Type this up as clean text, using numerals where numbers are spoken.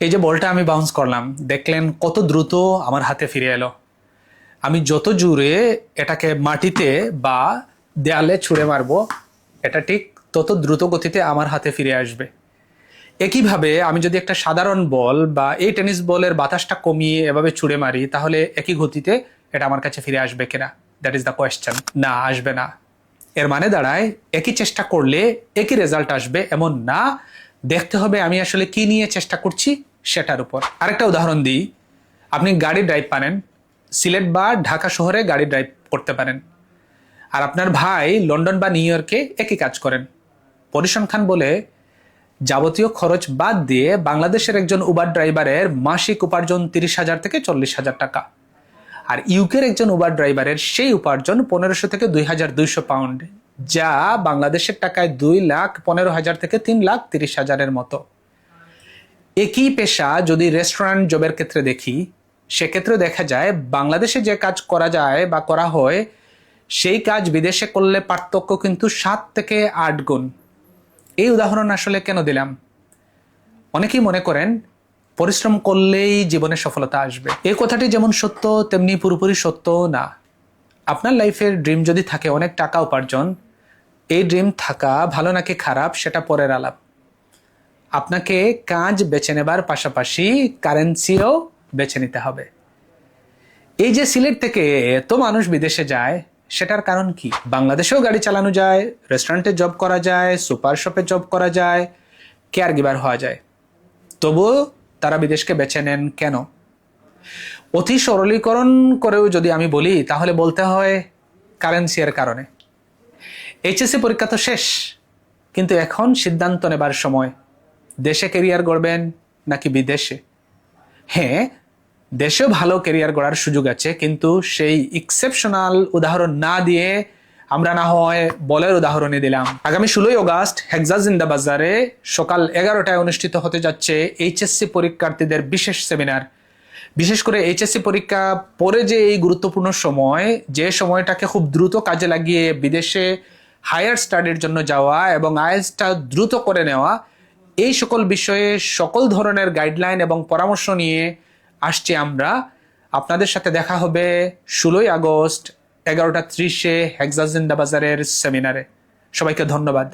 এই যে বলটা আমি বাউন্স করলাম, দেখলেন কত দ্রুত আমার হাতে ফিরে এলো। আমি যত জোরে এটাকে মাটিতে বা দেয়ালে ছুঁড়ে মারবো, এটা ঠিক তত দ্রুত গতিতে আমার হাতে ফিরে আসবে। একইভাবে আমি যদি একটা সাধারণ বল বা এই টেনিস বলের বাতাসটা কমিয়ে এভাবে ছুঁড়ে মারি, তাহলে একই গতিতে এটা আমার কাছে ফিরে আসবে কিনা? That is the question. না, আসবে না। এর মানে দাঁড়ায় একই চেষ্টা করলে একই রেজাল্ট আসবে এমন না। দেখতে হবে আমি আসলে কি নিয়ে চেষ্টা করছি সেটার উপর। আরেকটা উদাহরণ দিই। আপনি গাড়ি ড্রাইভ পারেন, সিলেট বা ঢাকা শহরে গাড়ি ড্রাইভ করতে পারেন, আর আপনার ভাই লন্ডন বা নিউ ইয়র্কে একই কাজ করেন। পরিসংখ্যান বলে যাবতীয় খরচ বাদ দিয়ে বাংলাদেশের একজন উবার ড্রাইভারের মাসিক উপার্জন 30,000 থেকে 40,000 টাকা, আর ইউকের একজন উবার ড্রাইভারের সেই উপার্জন 1500 থেকে 2200 পাউন্ড, যা বাংলাদেশের টাকায় 2,15,000 থেকে 3,30,000 মতো। একই পেশা যদি রেস্টুরেন্ট জবের ক্ষেত্রে দেখি, সেক্ষেত্রে দেখা যায় বাংলাদেশে যে কাজ করা যায় বা করা হয়, সেই কাজ বিদেশে করলে পার্থক্য কিন্তু 7 থেকে 8 গুণ। এই উদাহরণ আসলে কেন দিলাম? অনেকেই মনে করেন পরিশ্রম করলেই জীবনে সফলতা আসবে। এই কথাটি যেমন সত্য, তেমনি পুরোপুরি সত্য না। আপনার লাইফের ড্রিম যদি থাকে অনেক টাকা উপার্জন, এই ড্রিম থাকা ভালো নাকি খারাপ সেটা পরের আলাপ। আপনাকে কাজ বেছে নেবার পাশাপাশি কারেন্সিও বেছে নিতে হবে। এই যে সিলেট থেকে এত মানুষ বিদেশে যায়, সেটার কারণ কি? বাংলাদেশেও গাড়ি চালানো যায়, রেস্টুরেন্টে জব করা যায়, সুপার শপে জব করা যায়, কেয়ার গিভার হওয়া যায়, তবুও তারা বিদেশকে বেছে নেন কেন? অতি সরলীকরণ করেও যদি আমি বলি, তাহলে বলতে হয় কারেন্সি এর কারণে। এইচএসসি পরীক্ষা তো শেষ, কিন্তু এখন সিদ্ধান্ত নেবার সময়। দেশে ক্যারিয়ার গড়বেন নাকি বিদেশে? হ্যাঁ, দেশেও ভালো ক্যারিয়ার গড়ার সুযোগ আছে, কিন্তু সেই এক্সেপশনাল উদাহরণ না দিয়ে আমরা না হয় বলের উদাহরণে দিলাম। আগামী 16 অগাস্ট হেক্সা জিন্দা বাজারে সকাল 11টায় অনুষ্ঠিত হতে যাচ্ছে এইচএসসি পরীক্ষার্থীদের বিশেষ সেমিনার। বিশেষ করে এইচএসসি পরীক্ষা পরে যে এই গুরুত্বপূর্ণ সময়, যে সময়টাকে খুব দ্রুত কাজে লাগিয়ে বিদেশে হায়ার স্টাডির জন্য যাওয়া এবং আইএলটিএসটা দ্রুত করে নেওয়া, এই সকল বিষয়ে সকল ধরনের গাইডলাইন এবং পরামর্শ নিয়ে আসছি আমরা। আপনাদের সাথে দেখা হবে 16 আগস্ট 11:30 হেক্সা জিন্দা বাজারের সেমিনারে। সবাইকে ধন্যবাদ।